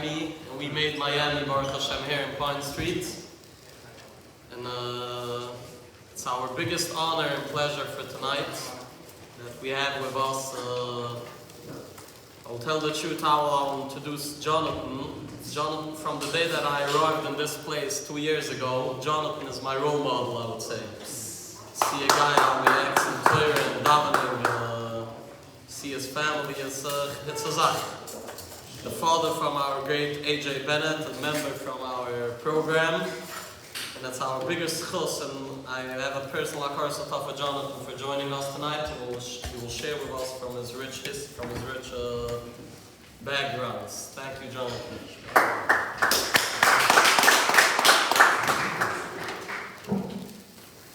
Miami, and we made Miami, Baruch Hashem, here in Pine Street. And it's our biggest honor and pleasure for tonight that we have with us, I'll tell the truth how I'll introduce Jonathan. Jonathan, from the day that I arrived in this place 2 years ago, Jonathan is my role model, I would say. See a guy how he acts in prayer and davening, see his family, it's a zach. The father from our great AJ Bennett, a member from our program, and that's our biggest chus. And I have a personal akar for Jonathan for joining us tonight. He will share with us from his rich backgrounds. Thank you, Jonathan.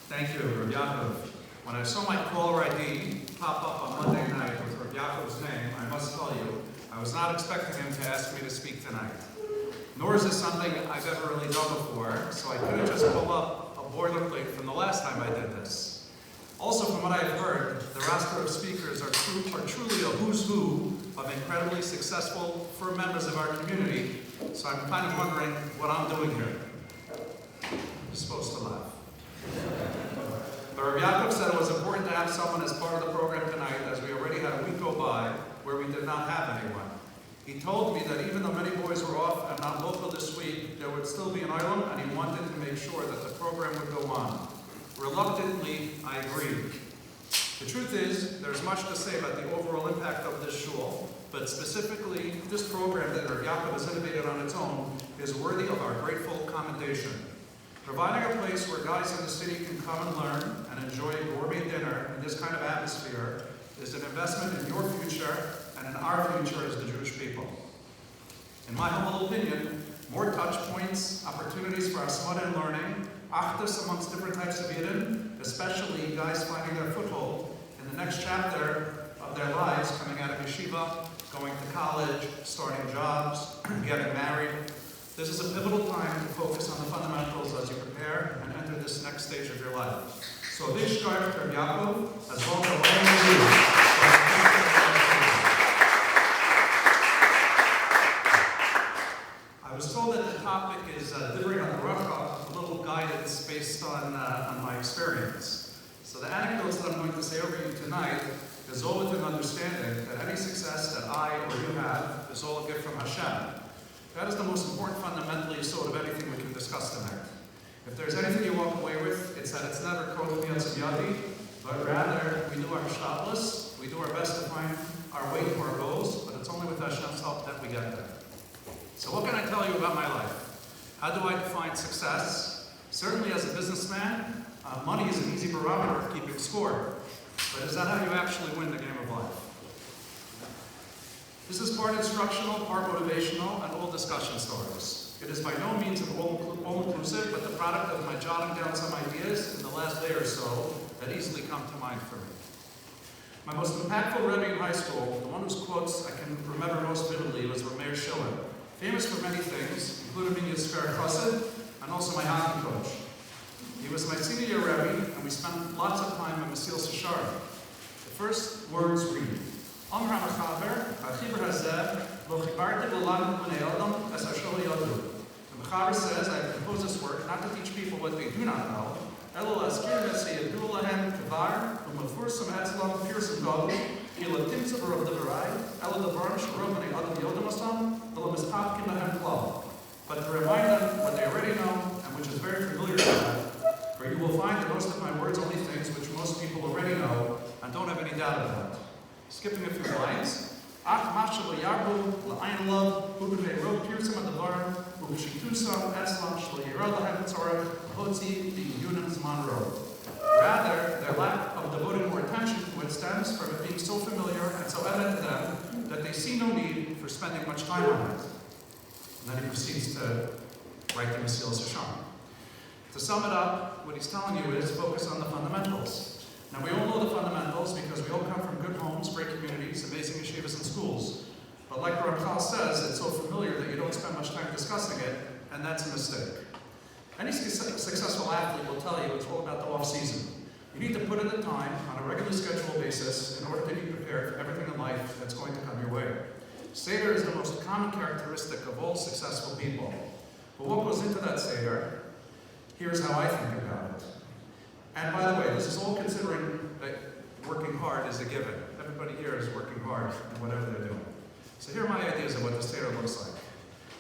Thank you, Rabbi Yaakov. When I saw my caller ID pop up on Monday night with Rabbi Yaakov's name, I must tell you, I was not expecting him to ask me to speak tonight. Nor is this something I've ever really done before, so I couldn't just pull up a boilerplate from the last time I did this. Also, from what I've heard, the roster of speakers are truly a who's who of incredibly successful firm members of our community, so I'm kind of wondering what I'm doing here. You're supposed to laugh. But Rabbi Yaakov said it was important to have someone as part of the program tonight, as we already had a week go by where we did not have anyone. He told me that even though many boys were off and not local this week, there would still be an island, and he wanted to make sure that the program would go on. Reluctantly, I agreed. The truth is, there's much to say about the overall impact of this shul, but specifically, this program that Rabbi Yaakov has innovated on its own is worthy of our grateful commendation. Providing a place where guys in the city can come and learn and enjoy a gourmet dinner in this kind of atmosphere is an investment in your future and in our future as the Jewish people. In my humble opinion, more touch points, opportunities for asmada and learning, achdus amongst different types of yidden, especially guys finding their foothold in the next chapter of their lives, coming out of yeshiva, going to college, starting jobs, getting married. This is a pivotal time to focus on the fundamentals as you prepare and enter this next stage of your life. So a big shkar to Rabbi Yaakov, as well as I was told that the topic is differing on the bracha, a little guidance based on my experience. So the anecdotes that I'm going to say over you tonight is all with an understanding that any success that I or you have is all a gift from Hashem. That is the most important fundamentally sort of anything we can discuss tonight. If there's anything you walk away with, it's that it's never kodem yatzim, but rather we do our shtablis, we do our best to find our way to our goals, but it's only with Hashem's help that we get there. So what can I tell you about my life? How do I define success? Certainly as a businessman, money is an easy barometer of keeping score, but is that how you actually win the game of life? This is part instructional, part motivational, and all discussion stories. It is by no means all-inclusive, but the product of my jotting down some ideas in the last day or so that easily come to mind for me. My most impactful Rebbe in high school, the one whose quotes I can remember most vividly, was Rameir Shul, famous for many things, including being a Sfer Chassid and also my hockey coach. He was my senior year Rebbe, and we spent lots of time in Mesil Sashar. The first words read, Amr HaMachaber, HaChibur HaZeh, Lo Chibarti L'Lam B'nei Adam Es Hashol Yadu. The Mechaber says, I have composed this work not to teach people what they do not know, Elo Laskir V'Seyadu Lahem Kvar, U'Mefursam Etzlam Pirsum Gadol, Kila Timtza B'Rav Devarai, Elo Devarim Sh'Rav B'nei Adam Yodam Asam, V'Lo Mispavkim Lahem Klav. But to remind them what they already know, and which is very familiar to them, for you will find that most of my words only things which most people already know and don't have any doubt about. Skipping a few lines. Ach mashal yarbu la'ayin love ubevei ro pirsum adavar ubeshitusam etzlam shlo yirad lahem tzorach hotzi b'yunim zman ro. Rather, their lack of devoting more attention to it stems from it being so familiar and so evident to them that they see no need for spending much time on it. And then he proceeds to write the Mesil Sashar. To sum it up, what he's telling you is focus on the fundamentals. Now, we all know the fundamentals because we all come from good homes, great communities, amazing yeshivas and schools. But like Ramchal says, it's so familiar that you don't spend much time discussing it, and that's a mistake. Any successful athlete will tell you it's all about the off-season. You need to put in the time on a regularly scheduled basis in order to be prepared for everything in life that's going to come your way. Seder is the most common characteristic of all successful people. But what goes into that Seder? Here's how I think about it. And by the way, this is all considering that working hard is a given. Everybody here is working hard in whatever they're doing. So here are my ideas of what the Seder looks like.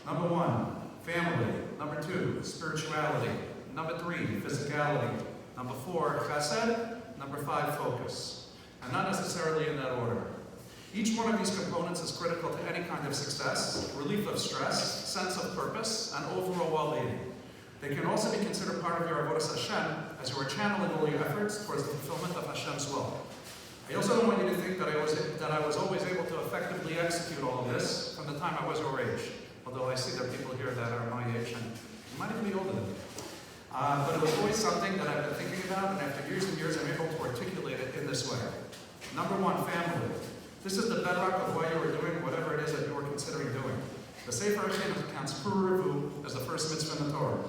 Number 1, family. Number 2, spirituality. Number 3, physicality. Number 4, chesed. Number 5, focus. And not necessarily in that order. Each one of these components is critical to any kind of success, relief of stress, sense of purpose, and overall well-being. They can also be considered part of your avodas Hashem as you are channeling all your efforts towards the fulfillment of Hashem's will. I also don't want you to think that I was always able to effectively execute all of this from the time I was your age. Although I see there are people here that are my age and you might even be older than me. But it was always something that I've been thinking about, and after years and years I'm able to articulate it in this way. Number 1, family. This is the bedrock of why you are doing whatever it is that you are considering doing. The Sefer Hashem counts Puru as the first mitzvah in the Torah.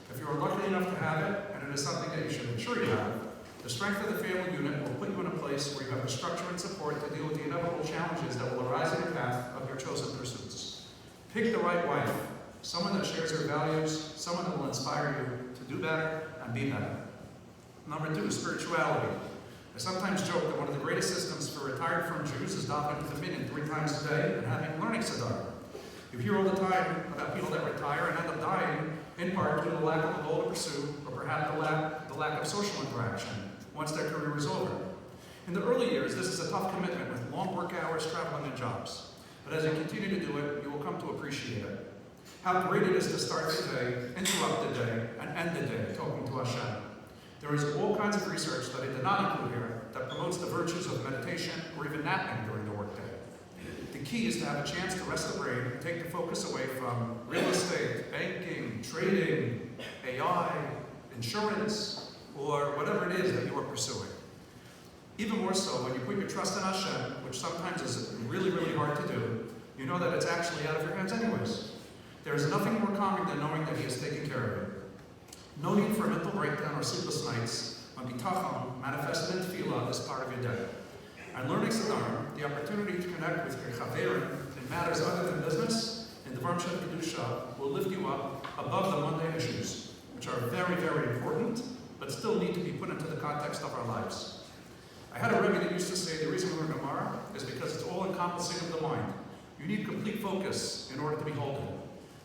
If you are lucky enough to have it, and it is something that you should ensure you have, the strength of the family unit will put you in a place where you have the structure and support to deal with the inevitable challenges that will arise in your path of your chosen pursuits. Pick the right wife, someone that shares your values, someone that will inspire you to do better and be better. Number 2, spirituality. I sometimes joke that one of the greatest systems for retired from Jews is davening to the minyan 3 times a day and having learning Seder. You hear all the time about people that retire and end up dying, in part due to the lack of a goal to pursue, or perhaps the lack of social interaction once their career is over. In the early years, this is a tough commitment with long work hours, traveling, and jobs. But as you continue to do it, you will come to appreciate it. How great it is to start the day, interrupt the day, and end the day talking to Hashem. There is all kinds of research that I did not include here that promotes the virtues of meditation or even napping during the workday. The key is to have a chance to rest the brain and take the focus away from real estate, banking, trading, AI, insurance, or whatever it is that you are pursuing. Even more so, when you put your trust in Hashem, which sometimes is really, really hard to do, you know that it's actually out of your hands anyways. There is nothing more calming than knowing that He is taking care of you. No need for a mental breakdown or sleepless nights when bitachon, manifested in tefillah, is part of your day. And learning Seder, the opportunity to connect with your chaverim in matters other than business, in the Dvarim Shel Kedusha, will lift you up above the mundane issues, which are very, very important, but still need to be put into the context of our lives. I had a Rebbe that used to say the reason we learn Gemara is because it's all-encompassing of the mind. You need complete focus in order to behold it.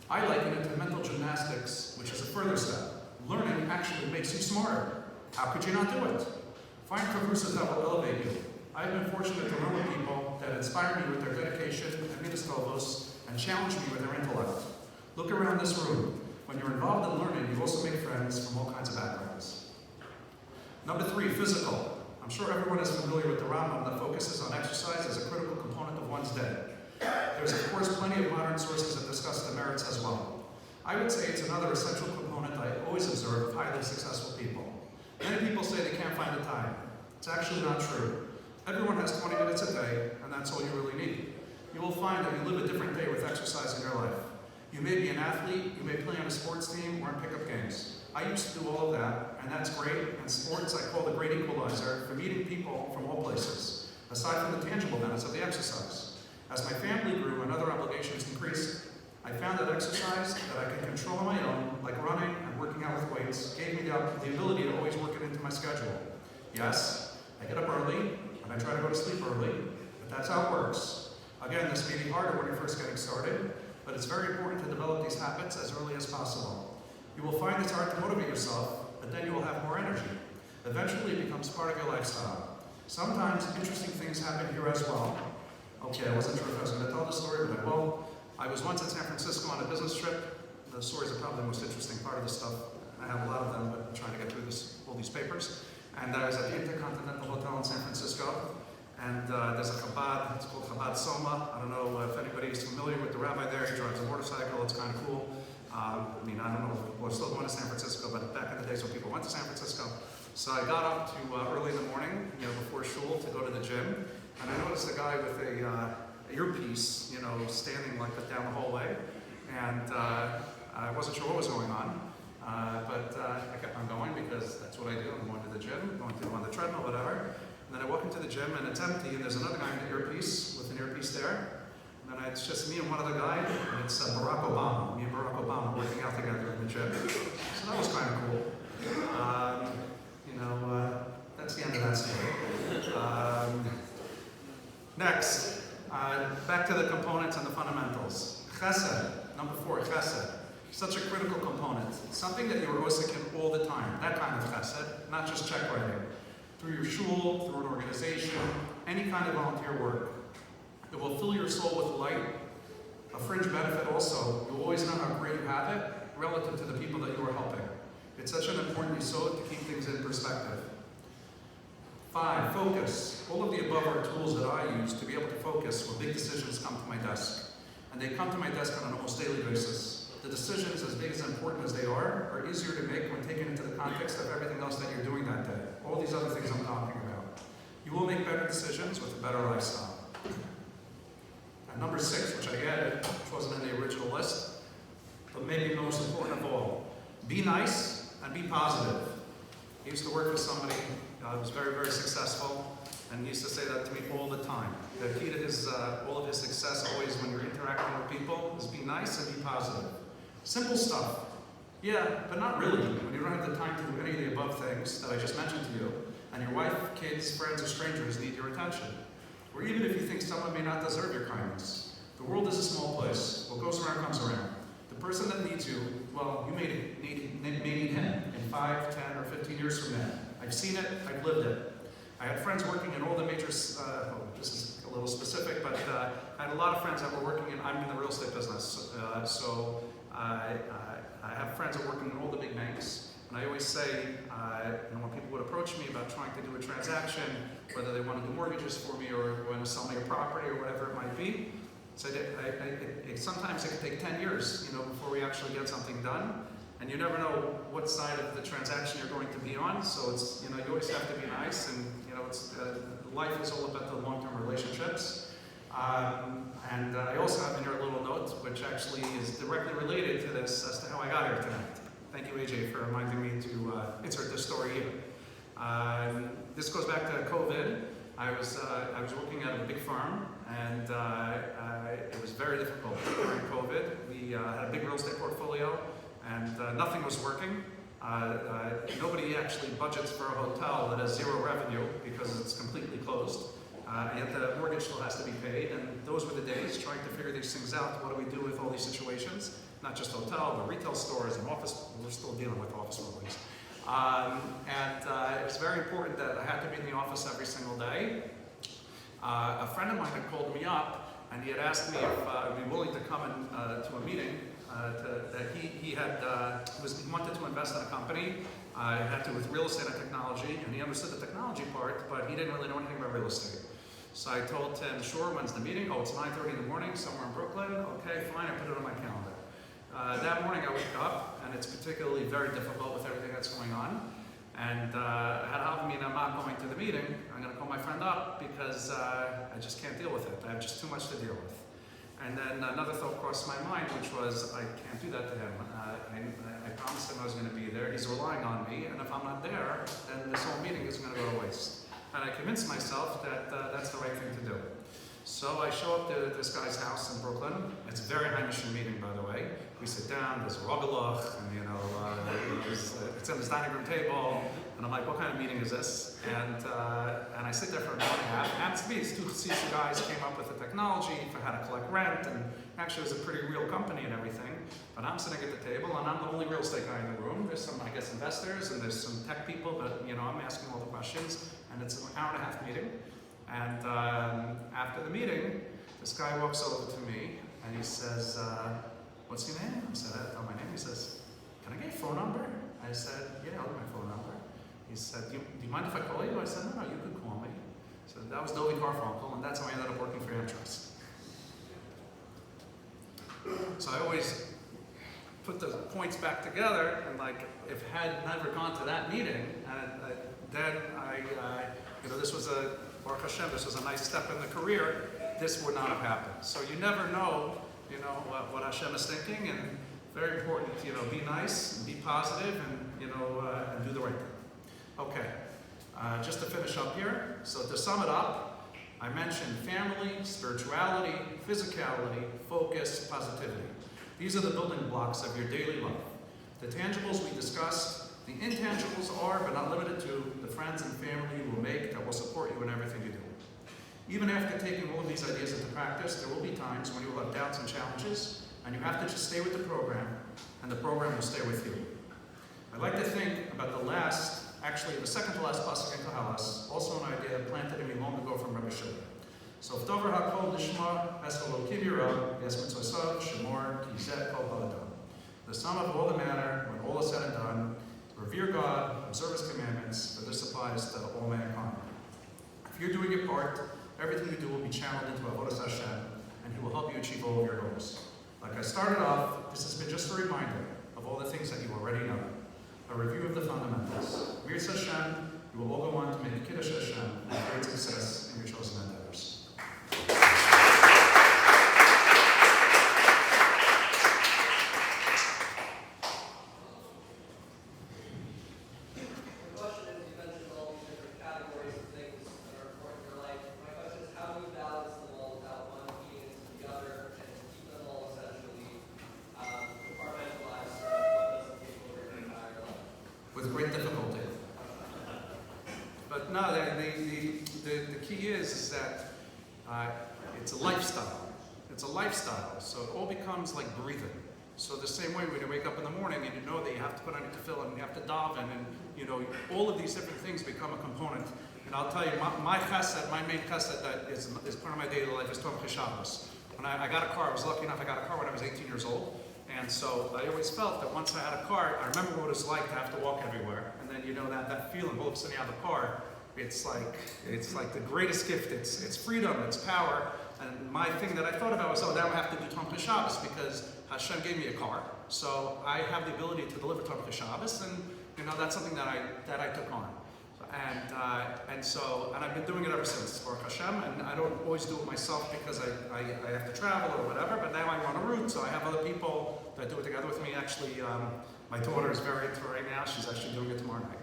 I liken it to mental gymnastics, which is a further step. Learning actually makes you smarter. How could you not do it? Find cabooses that will elevate you. I have been fortunate to learn with people that inspire me with their dedication and midas tovos and challenge me with their intellect. Look around this room. When you're involved in learning, you also make friends from all kinds of backgrounds. Number 3, physical. I'm sure everyone is familiar with the Rambam that focuses on exercise as a critical component of one's day. There's of course plenty of modern sources that discuss the merits as well. I would say it's another essential component I always observe of highly successful people. Many people say they can't find the time. It's actually not true. Everyone has 20 minutes a day, and that's all you really need. You will find that you live a different day with exercise in your life. You may be an athlete, you may play on a sports team or in pickup games. I used to do all of that, and that's great, and sports I call the great equalizer for meeting people from all places, aside from the tangible benefits of the exercise. As my family grew and other obligations increased, I found that exercise that I could control on my own, like running and working out with weights, gave me the ability to always work it into my schedule. Yes, I get up early, and I try to go to sleep early, but that's how it works. Again, this may be harder when you're first getting started, but it's very important to develop these habits as early as possible. You will find it's hard to motivate yourself, but then you will have more energy. Eventually, it becomes part of your lifestyle. Sometimes interesting things happen here as well. Okay, I wasn't sure if I was going to tell the story, but I will. I was once in San Francisco on a business trip. The stories are probably the most interesting part of the stuff. I have a lot of them, but I'm trying to get through all these papers. And I was at the Intercontinental Hotel in San Francisco, and there's a Chabad, it's called Chabad Soma. I don't know if anybody is familiar with the rabbi there. He drives a motorcycle, it's kind of cool. I don't know if people are still going to San Francisco, but back in the days when people went to San Francisco. So I got up to early in the morning, before Shul to go to the gym, and I noticed a guy with a earpiece, standing like down the hallway, and I wasn't sure what was going on, but I kept on going because that's what I do. I'm going to the gym, going on the treadmill, whatever. And then I walk into the gym and it's empty, and there's another guy with an earpiece there. And then it's just me and one other guy, and it's Barack Obama. Me and Barack Obama working out together in the gym. So that was kind of cool. That's the end of that story. Next, back to the components and the fundamentals. Chesed, number 4, chesed. Such a critical component. Something that you're osik all the time. That kind of chesed, not just check writing. Through your shul, through an organization, any kind of volunteer work. It will fill your soul with light. A fringe benefit also, you'll always know how great you have it relative to the people that you are helping. It's such an important yesod to keep things in perspective. 5, focus. All of the above are tools that I use to be able to focus when big decisions come to my desk. And they come to my desk on an almost daily basis. The decisions, as big as important as they are easier to make when taken into the context of everything else that you're doing that day. All these other things I'm talking about. You will make better decisions with a better lifestyle. And number 6, which I added, which wasn't in the original list, but maybe the most important of all, be nice and be positive. I used to work for somebody who was very, very successful, and he used to say that to me all the time. The key to all of his success always when you're interacting with people is be nice and be positive. Simple stuff. Yeah, but not really. When you don't have the time to do any of the above things that I just mentioned to you, and your wife, kids, friends, or strangers need your attention. Or even if you think someone may not deserve your kindness. The world is a small place. What goes around comes around. The person that needs you, well, you may need him in 5, 10, or 15 years from now. I've seen it, I've lived it. I had friends working in all the major, this is a little specific, but I had a lot of friends that were working I'm in the real estate business, so I have friends that are working in all the big banks. And I always say, when people would approach me about trying to do a transaction, whether they want to do mortgages for me or want to sell me a property or whatever it might be, so sometimes it can take 10 years, before we actually get something done. And you never know what side of the transaction you're going to be on. So it's, you always have to be nice, and life is all about the long-term relationships. And I also have in here a little note, which actually is directly related to this as to how I got here tonight. Thank you, AJ, for reminding me to insert this story here. This goes back to COVID. I was working at a big firm, and it was very difficult during COVID. We had a big real estate portfolio, and nothing was working. Nobody actually budgets for a hotel that has 0 revenue because it's completely closed. And the mortgage still has to be paid, and those were the days trying to figure these things out. What do we do with all these situations? Not just hotel, but retail stores and office. We're still dealing with office buildings. It was very important that I had to be in the office every single day. A friend of mine had called me up, and he had asked me if I'd be willing to come to a meeting that he wanted to invest in a company. It had to do with real estate and technology, and he understood the technology part, but he didn't really know anything about real estate. So I told him, sure, when's the meeting? Oh, it's 9:30 in the morning, somewhere in Brooklyn. Okay, fine, I put it on my calendar. That morning I wake up, and it's particularly very difficult with everything that's going on. And I had I'm not going to the meeting. I'm going to call my friend up because I just can't deal with it. I have just too much to deal with. And then another thought crossed my mind, which was, I can't do that to him. I promised him I was going to be there. He's relying on me, and if I'm not there, then this whole meeting is going to go to waste. And I convinced myself that that's the right thing to do. So I show up to this guy's house in Brooklyn. It's a very Heimische meeting, by the way. We sit down, there's a rogalach, and it's in this dining room table, and I'm like, what kind of meeting is this? And I sit there for an hour and a half. Happens to be these 2 Sisha guys came up with the technology for how to collect rent, and actually it was a pretty real company and everything. But I'm sitting at the table, and I'm the only real estate guy in the room. There's some, I guess, investors, and there's some tech people, but I'm asking all the questions, and it's an hour and a half meeting. And after the meeting, this guy walks over to me, and he says, what's your name? I said, I tell my name. He says, can I get your phone number? I said, yeah, I'll get my phone number. He said, do you mind if I call you? I said, no, you could call me. So that was Dovey Carfunkel, and that's how I ended up working for Amtrust. So I always put the points back together, and like, if I had never gone to that meeting, then this was Baruch Hashem, this was a nice step in the career, this would not have happened. So you never know, what Hashem is thinking, and very important, be nice, and be positive, and do the right thing. Okay, just to finish up here, so to sum it up, I mentioned family, spirituality, physicality, focus, positivity. These are the building blocks of your daily life. The tangibles we discussed, the intangibles are, but not limited to, the friends and family you will make that will support you in everything you do. Even after taking all of these ideas into practice, there will be times when you will have doubts and challenges, and you have to just stay with the program, and the program will stay with you. I'd like to think about the second to last pasuk in Koheles, also an idea planted in me long ago from Rabbi Shul. So, V'tover hakol lishma es Elokim yirah, es mitzosav shemor ki zeh kol ha'adam. The sum of all the matter, when all is said and done, revere God, observe His commandments, for this applies to all mankind. If you're doing your part, everything you do will be channeled into Avodas Hashem, and He will help you achieve all of your goals. Like I started off, this has been just a reminder of all the things that you already know. A review of the fundamentals. Mirz Hashem, you will all go on to make Kiddush Hashem and great success in your chosen endeavors. With great difficulty. But no, the key is that it's a lifestyle. It's a lifestyle, so it all becomes like breathing. So the same way when you wake up in the morning and you know that you have to put on your tefillin and you have to daven, and all of these different things become a component. And I'll tell you, my chesed, my main chesed that is part of my daily life is Tomchei Shabbos. When I got a car, I was lucky enough I got a car when I was 18 years old. And so I always felt that once I had a car, I remember what it was like to have to walk everywhere. And then that feeling, all of a sudden you have a car, it's like the greatest gift. It's freedom, it's power. And my thing that I thought about was, now I have to do Tomchei Shabbos because Hashem gave me a car. So I have the ability to deliver Tomchei Shabbos, and that's something that I took on. And I've been doing it ever since, Baruch Hashem, and I don't always do it myself because I have to travel or whatever, but now I run a route, so I have other people that do it together with me. Actually, my daughter is very into it right now. She's actually doing it tomorrow night.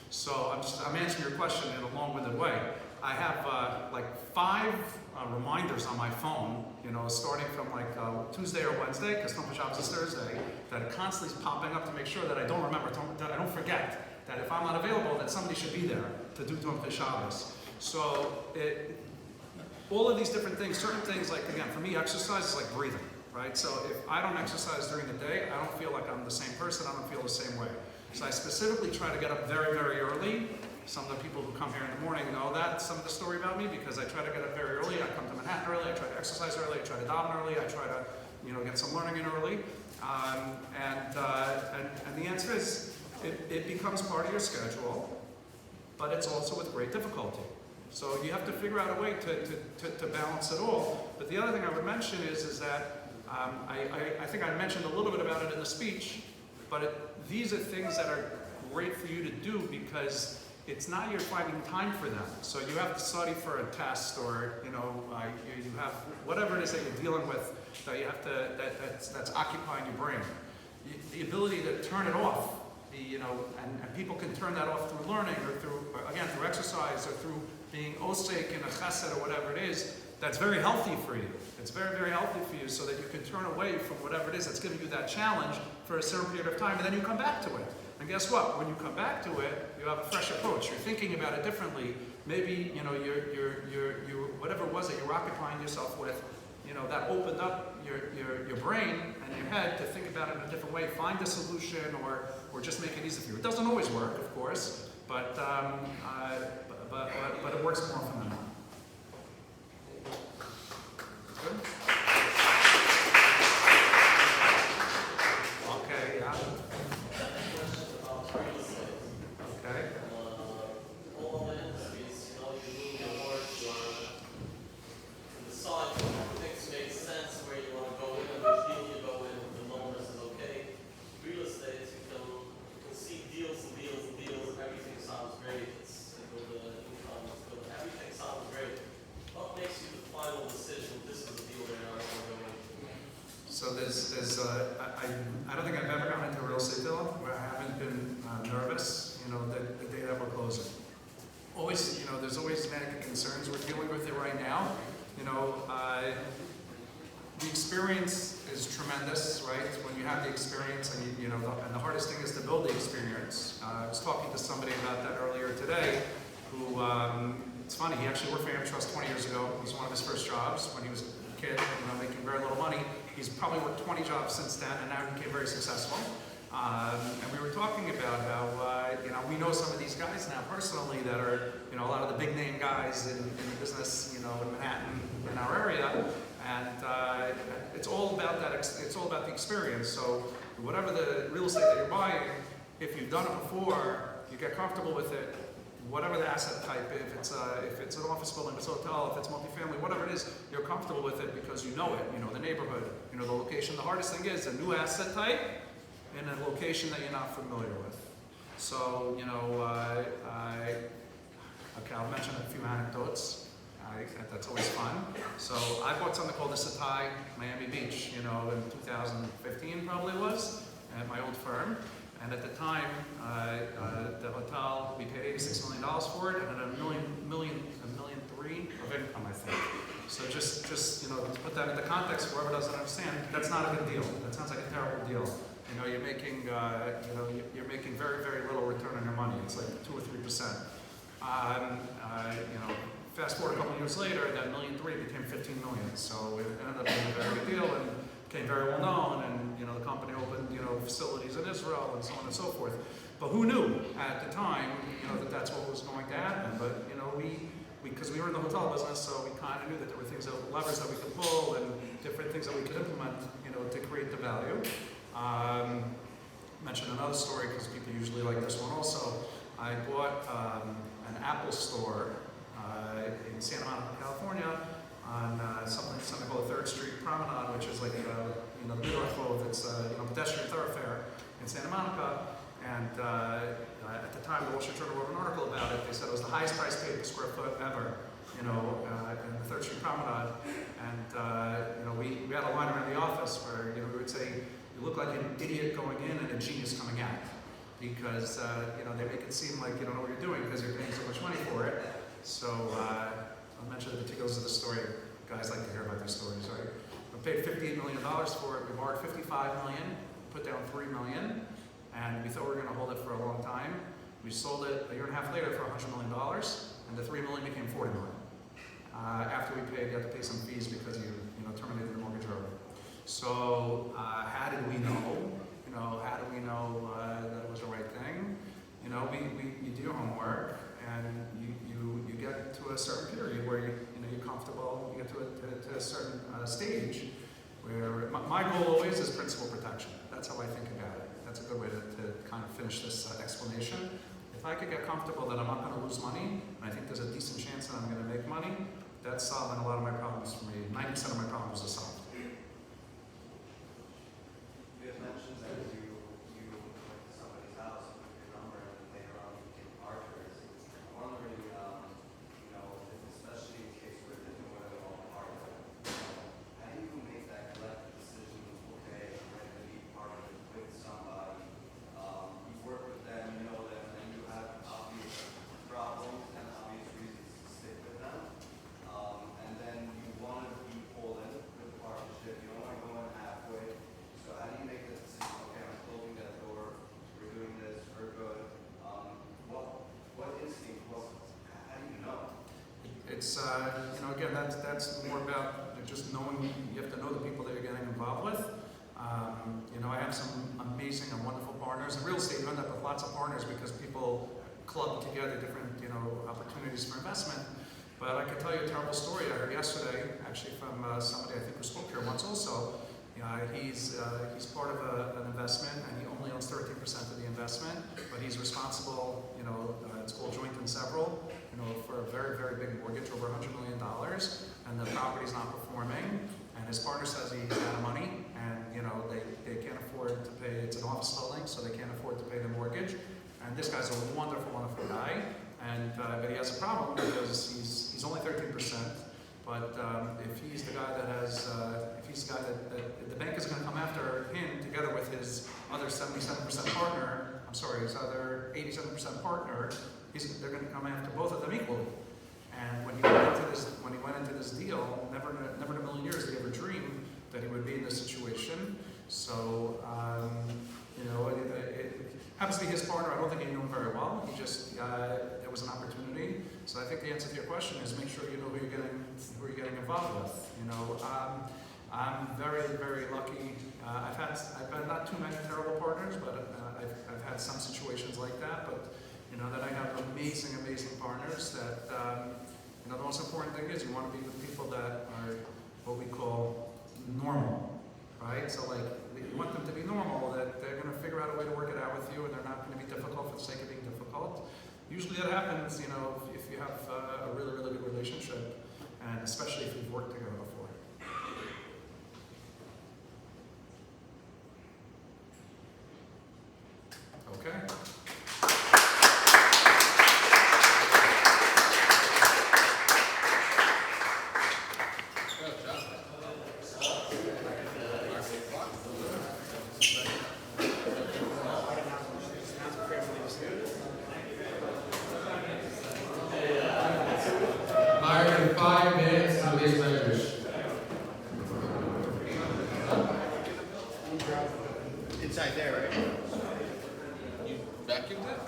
So I'm answering your question in a long-winded way. I have 5 reminders on my phone, starting from Tuesday or Wednesday, because Tomchei Shabbos is Thursday, that are constantly popping up to make sure that I don't remember, that I don't forget. That if I'm not available, that somebody should be there to do Tomchei Shabbos. So all of these different things, certain things, like again, for me, exercise is like breathing, right? So if I don't exercise during the day, I don't feel like I'm the same person, I don't feel the same way. So I specifically try to get up very, very early. Some of the people who come here in the morning know that, some of the story about me, because I try to get up very early. I come to Manhattan early, I try to exercise early, I try to daven early, I try to get some learning in early. And the answer is, it becomes part of your schedule, but it's also with great difficulty. So you have to figure out a way to balance it all. But the other thing I would mention is that I think I mentioned a little bit about it in the speech, but these are things that are great for you to do because it's not you're finding time for them. So you have to study for a test, or you have whatever it is that you're dealing with that you have to that's occupying your brain. The ability to turn it off. And people can turn that off through learning or through exercise or through being osek in a chesed or whatever it is. That's very healthy for you. It's very, very healthy for you so that you can turn away from whatever it is that's giving you that challenge for a certain period of time, and then you come back to it. And guess what? When you come back to it, you have a fresh approach. You're thinking about it differently. Maybe you're whatever it was that you're occupying yourself with, that opened up your brain and your head to think about it in a different way, find a solution, or just make it easy for you. It doesn't always work, of course, but it works more often than not. Good? Okay, yeah. Okay. All the industries, you move your work, you decide what things make sense, where you want to go in, and which deal you go in, the numbers is okay. Real estate, you can see deals and deals and deals, everything sounds great, it's good income, it's good, everything sounds great. What makes you the final decision, this is the deal that I want to go in? So I don't think I've ever gone into a real estate deal where I haven't been nervous, the day that we're closing. always, there's always nagging concerns. We're dealing with it right now. The experience is tremendous, right? When you have the experience, and and the hardest thing is to build the experience. I was talking to somebody about that earlier today, who, it's funny, he actually worked for AmTrust 20 years ago. It was one of his first jobs when he was a kid, making very little money. He's probably worked 20 jobs since then, and now he became very successful. And we were talking about how, we know some of these guys now personally that are, a lot of the big name guys in the business, in Manhattan, in our area. And it's all about that. It's all about the experience. So whatever the real estate that you're buying, if you've done it before, you get comfortable with it. Whatever the asset type, if it's an office building, if it's a hotel, if it's multifamily, whatever it is, you're comfortable with it because you know it. You know the neighborhood, you know the location. The hardest thing is a new asset type in a location that you're not familiar with. So I'll mention a few anecdotes. That's always fun. So I bought something called the Setai Miami Beach, in 2015 probably was, at my old firm. And at the time, the hotel, we paid $86 million for it, and had $1.3 million of income, I think. So just to put that into context, whoever doesn't understand, that's not a good deal. That sounds like a terrible deal. You're making, you're making very, very little return on your money. It's like 2 or 3%. Fast forward a couple of years later, that $1.3 million became $15 million. So it ended up being a very big deal and became very well known. And the company opened facilities in Israel and so on and so forth. But who knew at the time that that's what was going to happen? But because we were in the hotel business, so we kind of knew that there were levers that we could pull and different things that we could implement to create the value. Mention another story because people usually like this one also. I bought an Apple store in Santa Monica, California, on something called the 3rd Street Promenade, which is like the Gevurah, it's pedestrian thoroughfare in Santa Monica. And at the time, the Wall Street Journal wrote an article about it. They said it was the highest price paid per square foot ever, in the 3rd Street Promenade. And we had a line around the office where we would say, "You look like an idiot going in and a genius coming out," because they make it seem like you don't know what you're doing because you're paying so much money for it. So I'll mention the particulars of the story. Guys like to hear about these stories, right? We paid $58 million for it. We borrowed $55 million, put down $3 million, and we thought we were going to hold it for a long time. We sold it a year and a half later for $100 million, and the $3 million became $40 million. After we paid, you had to pay some fees because you terminated the mortgage early. So how did we know? How do we know that it was the right thing? You do your homework, and you get to a certain period where you're comfortable. You get to a certain stage where my goal always is principal protection. That's how I think about it. That's a good way to kind of finish this explanation. If I could get comfortable that I'm not going to lose money, and I think there's a decent chance that I'm going to make money, that's solving a lot of my problems for me. 90% of my problems are solved. You had mentioned that you went to somebody's house and put your number and then later on you became partners. I'm wondering, especially in case where they're doing it all partner, how do you make that collective decision, okay, I'm ready to be partners with somebody, you work with them, you know them, and you have obvious problems and obvious reasons to stick with them, and then you want to be all in with the partnership, you don't want to go in halfway. So how do you make the decision, okay, I'm closing that door, we're doing this, we're good, what instinct, how do you know? It's, again, that's more about just knowing, you have to know the people that you're getting involved with. I have some amazing and wonderful partners. In real estate, you end up with lots of partners because people club together different, opportunities for investment. But I can tell you a terrible story I heard yesterday, actually from somebody I think who spoke here once also. He's part of an investment, and he only owns 13% of the investment, but he's responsible, it's called joint and several, for a very, very big mortgage, over $100 million, and the property's not performing, and his partner says he's out of money, and, they can't afford to pay, it's an office building, so they can't afford to pay the mortgage, and this guy's a wonderful, wonderful guy, and, but he has a problem because he's only 13%, but if he's the guy that has, if he's the guy that the bank is going to come after him together with his other 77% partner, his other 87% partner, they're going to come after both of them equally. And when he went into this deal, never in a million years did he ever dream that he would be in this situation. So, it happens to be his partner. I don't think he knew him very well. He just, it was an opportunity. So I think the answer to your question is make sure you know who you're getting involved with. I'm very, very lucky. I've had not too many terrible partners, but I've had some situations like that. But that I have amazing, amazing partners. That the most important thing is you want to be with people that are what we call normal, right? So you want them to be normal. That they're going to figure out a way to work it out with you, and they're not going to be difficult for the sake of being difficult. Usually that happens, if you have a really, really good relationship, and especially if you've worked together before. Okay. Mark, 5 minutes to his measures. Inside there, right? You vacuumed it?